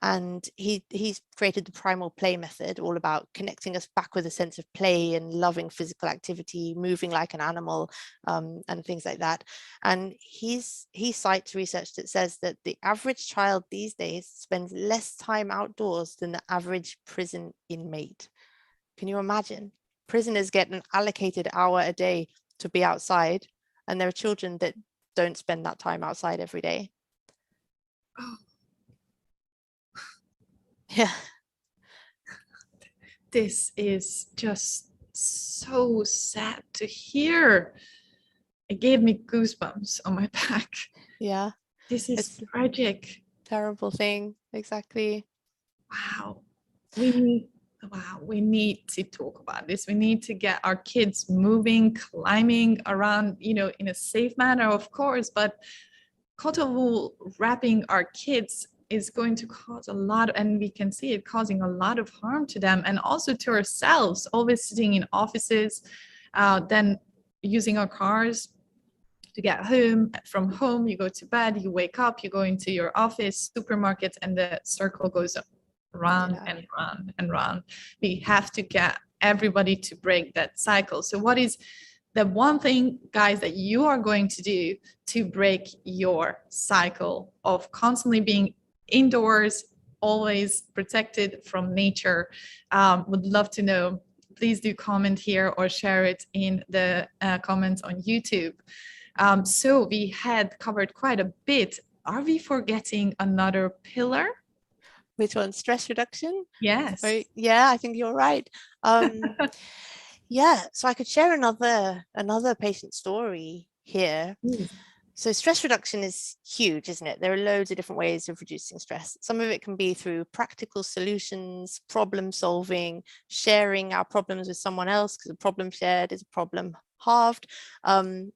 and he's created the Primal play method, all about connecting us back with a sense of play and loving physical activity, moving like an animal, and things like that. And he cites research that says that the average child these days spends less time outdoors than the average prison inmate. Can you imagine? Prisoners get an allocated hour a day to be outside, and there are children that don't spend that time outside every day. Oh. Yeah. This is just so sad to hear. It gave me goosebumps on my back. Yeah. This is tragic. Terrible thing. Exactly. Wow. We need to talk about this. We need to get our kids moving, climbing around, in a safe manner, of course, but cotton wool wrapping our kids is going to cause a lot, and we can see it causing a lot of harm to them and also to ourselves, always sitting in offices, then using our cars to get home. From home, you go to bed, you wake up, you go into your office, supermarket, and the circle goes round and round and round. We have to get everybody to break that cycle. So what is the one thing, guys, that you are going to do to break your cycle of constantly being indoors, always protected from nature? Would love to know. Please do comment here or share it in the comments on YouTube. So we had covered quite a bit. Are we forgetting another pillar? Which one? Stress reduction? Yes. Right. Yeah, I think you're right. Yeah, so I could share another patient story here. So stress reduction is huge, isn't it? There are loads of different ways of reducing stress. Some of it can be through practical solutions, problem solving, sharing our problems with someone else, because a problem shared is a problem halved.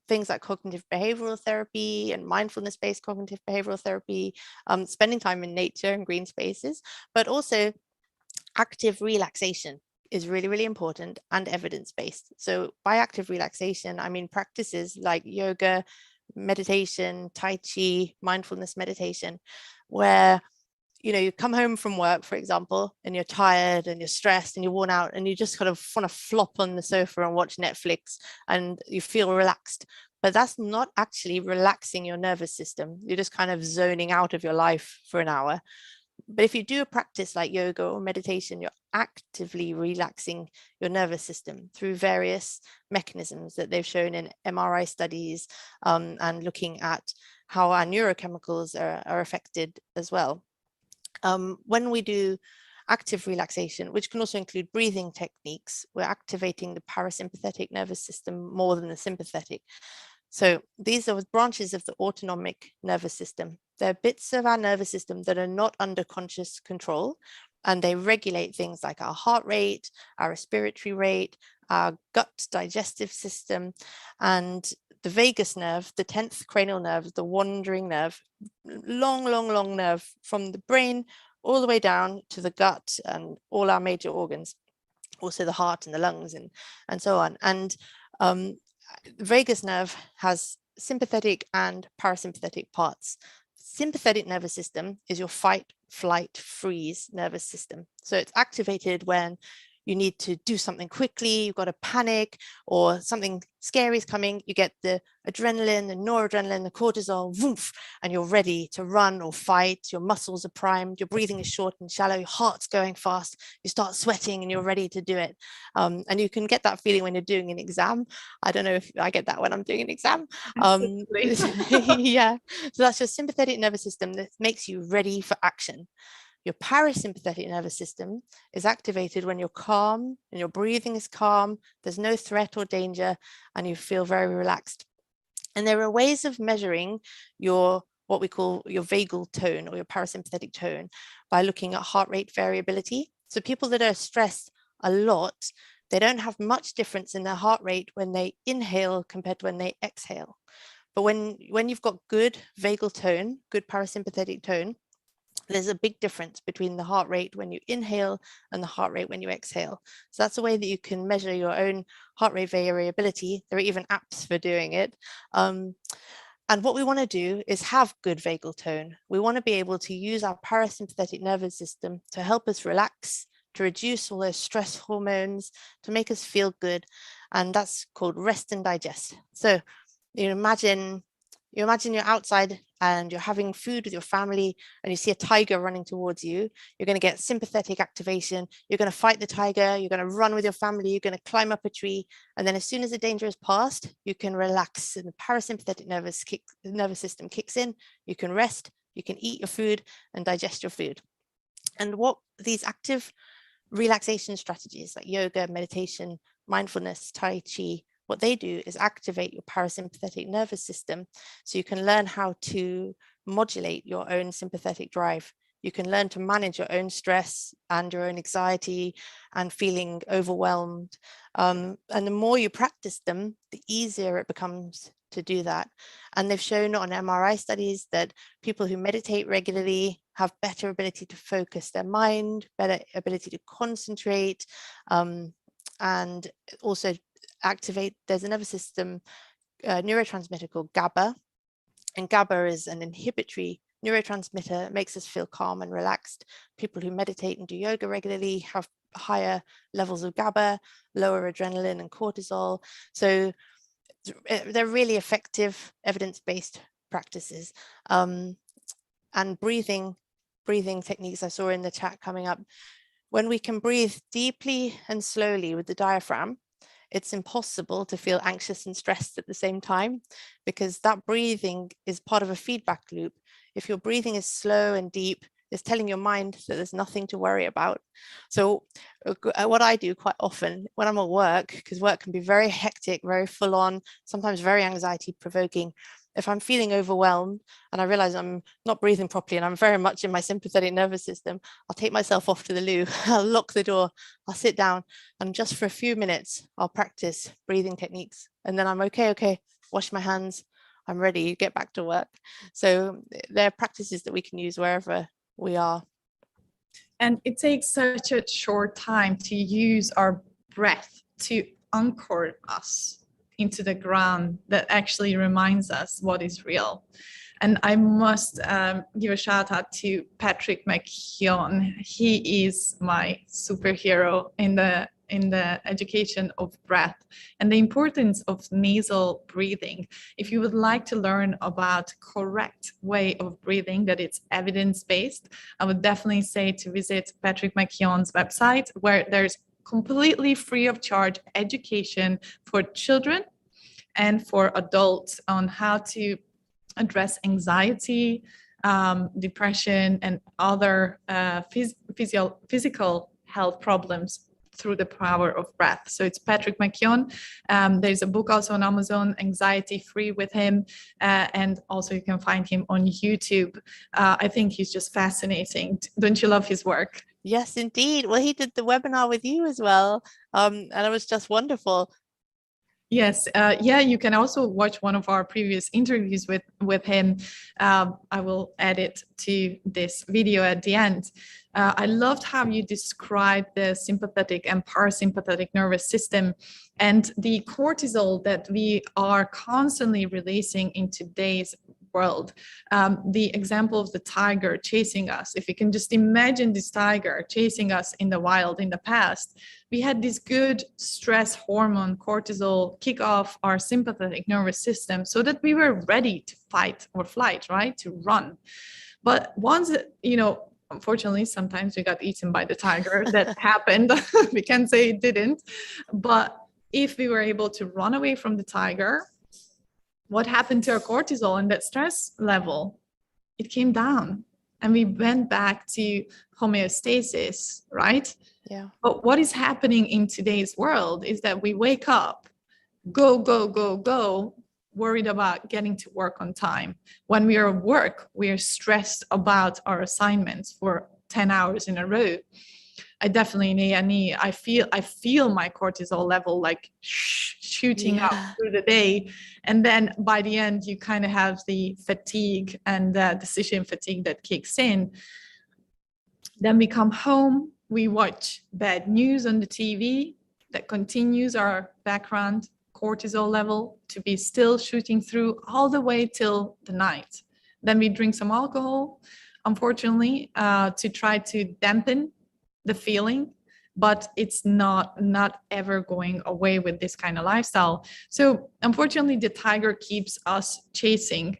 Things like cognitive behavioral therapy and mindfulness-based cognitive behavioral therapy, spending time in nature and green spaces, but also active relaxation is really, really important and evidence-based. So by active relaxation, I mean practices like yoga, meditation, Tai Chi, mindfulness meditation, where you come home from work, for example, and you're tired and you're stressed and you're worn out and you just kind of want to flop on the sofa and watch Netflix and you feel relaxed. But that's not actually relaxing your nervous system. You're just kind of zoning out of your life for an hour. But if you do a practice like yoga or meditation, you're actively relaxing your nervous system through various mechanisms that they've shown in MRI studies, and looking at how our neurochemicals are affected as well. When we do active relaxation, which can also include breathing techniques, we're activating the parasympathetic nervous system more than the sympathetic. So these are branches of the autonomic nervous system. They're bits of our nervous system that are not under conscious control, and they regulate things like our heart rate, our respiratory rate, our gut digestive system, and the vagus nerve, the 10th cranial nerve, the wandering nerve, long nerve from the brain all the way down to the gut and all our major organs, also the heart and the lungs and so on. And the vagus nerve has sympathetic and parasympathetic parts. Sympathetic nervous system is your fight, flight, freeze nervous system. So it's activated when you need to do something quickly, you've got to panic, or something scary is coming, you get the adrenaline, the noradrenaline, the cortisol, woof, and you're ready to run or fight. Your muscles are primed, your breathing is short and shallow, your heart's going fast, you start sweating and you're ready to do it. And you can get that feeling when you're doing an exam. I don't know if I get that when I'm doing an exam. Yeah, so that's your sympathetic nervous system that makes you ready for action. Your parasympathetic nervous system is activated when you're calm and your breathing is calm, there's no threat or danger, and you feel very relaxed. And there are ways of measuring your what we call your vagal tone or your parasympathetic tone by looking at heart rate variability. So people that are stressed a lot, they don't have much difference in their heart rate when they inhale compared to when they exhale. But when you've got good vagal tone, good parasympathetic tone, there's a big difference between the heart rate when you inhale and the heart rate when you exhale. So that's a way that you can measure your own heart rate variability. There are even apps for doing it. And what we want to do is have good vagal tone. We want to be able to use our parasympathetic nervous system to help us relax, to reduce all those stress hormones, to make us feel good. And that's called rest and digest. So you imagine you're outside and you're having food with your family and you see a tiger running towards you. You're going to get sympathetic activation. You're going to fight the tiger. You're going to run with your family. You're going to climb up a tree. And then as soon as the danger is past, you can relax and the parasympathetic nervous system kicks in. You can rest. You can eat your food and digest your food. And what these active relaxation strategies like yoga, meditation, mindfulness, Tai Chi, what they do is activate your parasympathetic nervous system so you can learn how to modulate your own sympathetic drive. You can learn to manage your own stress and your own anxiety and feeling overwhelmed. And the more you practice them, the easier it becomes to do that. And they've shown on MRI studies that people who meditate regularly have better ability to focus their mind, better ability to concentrate, and also activate, there's a nervous system neurotransmitter called GABA, and GABA is an inhibitory neurotransmitter. It makes us feel calm and relaxed. People who meditate and do yoga regularly have higher levels of GABA, lower adrenaline and cortisol. So they're really effective evidence-based practices. And breathing techniques I saw in the chat coming up. When we can breathe deeply and slowly with the diaphragm, it's impossible to feel anxious and stressed at the same time, because that breathing is part of a feedback loop. If your breathing is slow and deep, it's telling your mind that there's nothing to worry about. So what I do quite often when I'm at work, because work can be very hectic, very full on, sometimes very anxiety provoking. If I'm feeling overwhelmed and I realize I'm not breathing properly and I'm very much in my sympathetic nervous system, I'll take myself off to the loo, I'll lock the door, I'll sit down, and just for a few minutes, I'll practice breathing techniques. And then I'm okay, wash my hands, I'm ready, get back to work. So there are practices that we can use wherever we are. And it takes such a short time to use our breath to anchor us into the ground that actually reminds us what is real. And I must give a shout out to Patrick McKeown. He is my superhero in the education of breath and the importance of nasal breathing. If you would like to learn about correct way of breathing that it's evidence-based, I would definitely say to visit Patrick McKeown's website, where there's completely free of charge education for children and for adults on how to address anxiety, depression, and other physical health problems through the power of breath. So it's Patrick McKeown. There's a book also on Amazon, Anxiety Free, with him. And also you can find him on YouTube. I think he's just fascinating. Don't you love his work? Yes, indeed. Well, he did the webinar with you as well. And it was just wonderful. Yes, yeah, you can also watch one of our previous interviews with him. I will add it to this video at the end. I loved how you described the sympathetic and parasympathetic nervous system and the cortisol that we are constantly releasing in today's world. The example of the tiger chasing us, if you can just imagine this tiger chasing us in the wild in the past, we had this good stress hormone cortisol kick off our sympathetic nervous system so that we were ready to fight or flight, right? To run. But once, unfortunately, sometimes we got eaten by the tiger. That happened. We can't say it didn't. But if we were able to run away from the tiger, what happened to our cortisol and that stress level? It came down and we went back to homeostasis, right? Yeah. But what is happening in today's world is that we wake up, go, go, go, go, worried about getting to work on time. When we are at work, we are stressed about our assignments for 10 hours in a row. I definitely in A&E, I feel my cortisol level like shooting up through the day. And then by the end, you kind of have the fatigue and the decision fatigue that kicks in. Then we come home, we watch bad news on the TV that continues our background cortisol level to be still shooting through all the way till the night. Then we drink some alcohol, unfortunately, to try to dampen the feeling, but it's not ever going away with this kind of lifestyle. So unfortunately, the tiger keeps chasing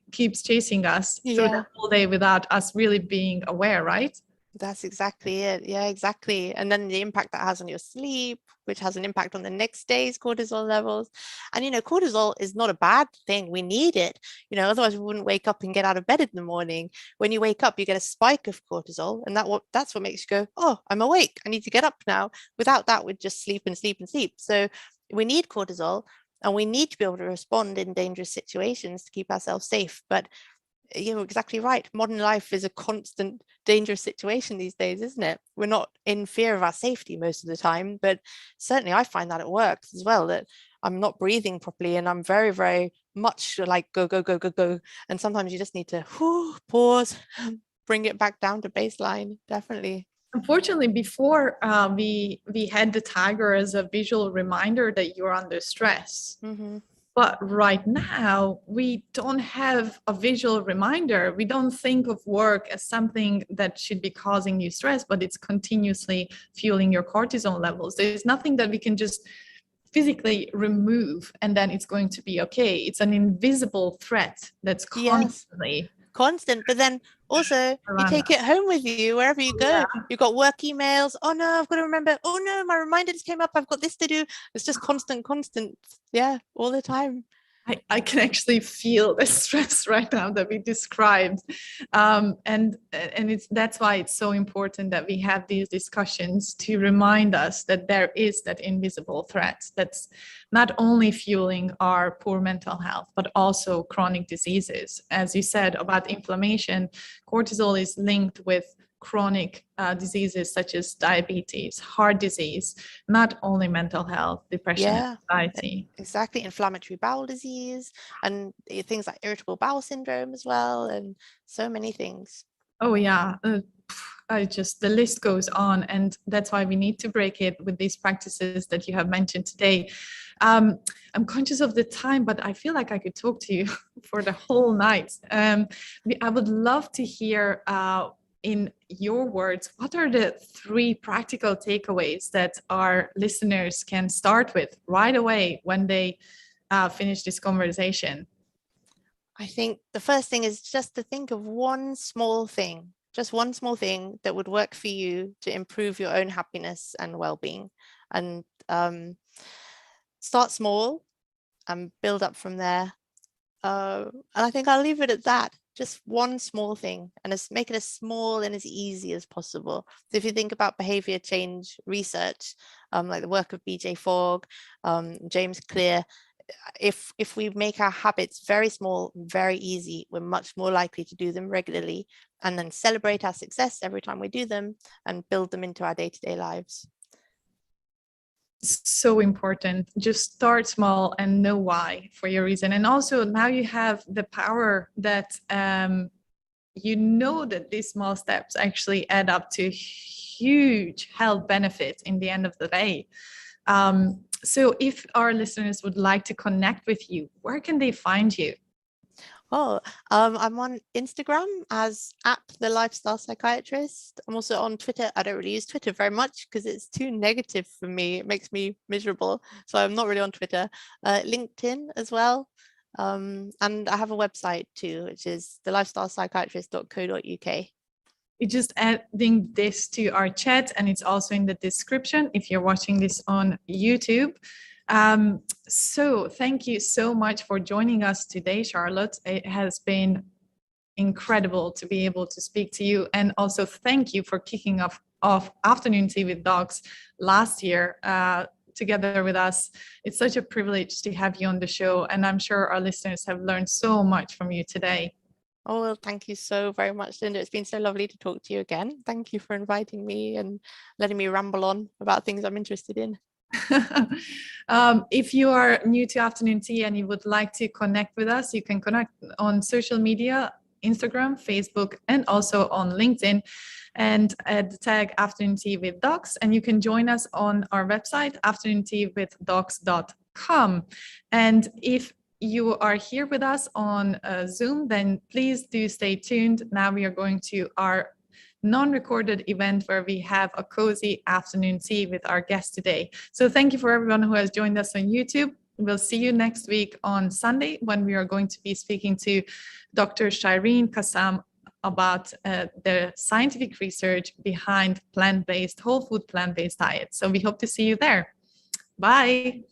us through the whole day without us really being aware, right? That's exactly it. Yeah, exactly. And then the impact that has on your sleep, which has an impact on the next day's cortisol levels. And, cortisol is not a bad thing. We need it, otherwise we wouldn't wake up and get out of bed in the morning. When you wake up, you get a spike of cortisol, and that's what makes you go, oh, I'm awake. I need to get up now. Without that, we'd just sleep and sleep and sleep. So we need cortisol, and we need to be able to respond in dangerous situations to keep ourselves safe. But you're exactly right. Modern life is a constant dangerous situation these days, isn't it? We're not in fear of our safety most of the time, but certainly I find that at work as well, that I'm not breathing properly and I'm very, very much like go, go, go, go, go. And sometimes you just need to pause, bring it back down to baseline. Definitely. Unfortunately, before we had the tiger as a visual reminder that you're under stress. Mm-hmm. But right now, we don't have a visual reminder. We don't think of work as something that should be causing you stress, but it's continuously fueling your cortisol levels. There's nothing that we can just physically remove and then it's going to be okay. It's an invisible threat that's constantly constant, but then also you take it home with you wherever you go. Yeah. You've got work emails. Oh no, I've got to remember. Oh no, my reminder just came up. I've got this to do. It's just constant. Yeah, all the time. I can actually feel the stress right now that we described, and that's why it's so important that we have these discussions to remind us that there is that invisible threat that's not only fueling our poor mental health but also chronic diseases. As you said about inflammation, cortisol is linked with chronic diseases such as diabetes, heart disease, not only mental health, depression, anxiety. Exactly. Inflammatory bowel disease and things like irritable bowel syndrome as well, and so many things. Oh yeah, the list goes on, and that's why we need to break it with these practices that you have mentioned today. I'm conscious of the time, but I feel like I could talk to you for the whole night. I would love to hear in your words, what are the 3 practical takeaways that our listeners can start with right away when they finish this conversation? I think the first thing is just to think of one small thing that would work for you to improve your own happiness and well-being, and start small and build up from there. And I think I'll leave it at that. Just one small thing, and make it as small and as easy as possible. So if you think about behavior change research, like the work of BJ Fogg, James Clear, if we make our habits very small, very easy, we're much more likely to do them regularly, and then celebrate our success every time we do them and build them into our day-to-day lives. so important. Just start small and know why for your reason. And also now you have the power that you know that these small steps actually add up to huge health benefits in the end of the day. So if our listeners would like to connect with you, where can they find you? Oh, I'm on Instagram as @the lifestyle psychiatrist. I'm also on Twitter. I don't really use Twitter very much because it's too negative for me. It makes me miserable. So I'm not really on Twitter. LinkedIn as well. And I have a website too, which is thelifestylepsychiatrist.co.uk. We're just adding this to our chat, and it's also in the description if you're watching this on YouTube. So thank you so much for joining us today, Charlotte. It has been incredible to be able to speak to you, and also thank you for kicking off Afternoon Tea with Docs last year together with us. It's such a privilege to have you on the show, and I'm sure our listeners have learned so much from you today. Oh, well, thank you so very much, Linda. It's been so lovely to talk to you again. Thank you for inviting me and letting me ramble on about things I'm interested in. If you are new to Afternoon Tea and you would like to connect with us, you can connect on social media, Instagram, Facebook, and also on LinkedIn, and add the tag Afternoon Tea with Docs. And you can join us on our website, afternoonteawithdocs.com. And if you are here with us on Zoom, then please do stay tuned. Now we are going to our non-recorded event where we have a cozy afternoon tea with our guest today. So thank you for everyone who has joined us on YouTube. We'll see you next week on Sunday when we are going to be speaking to Dr. Shireen Kassam about the scientific research behind plant-based, whole food plant-based diets. So we hope to see you there. Bye.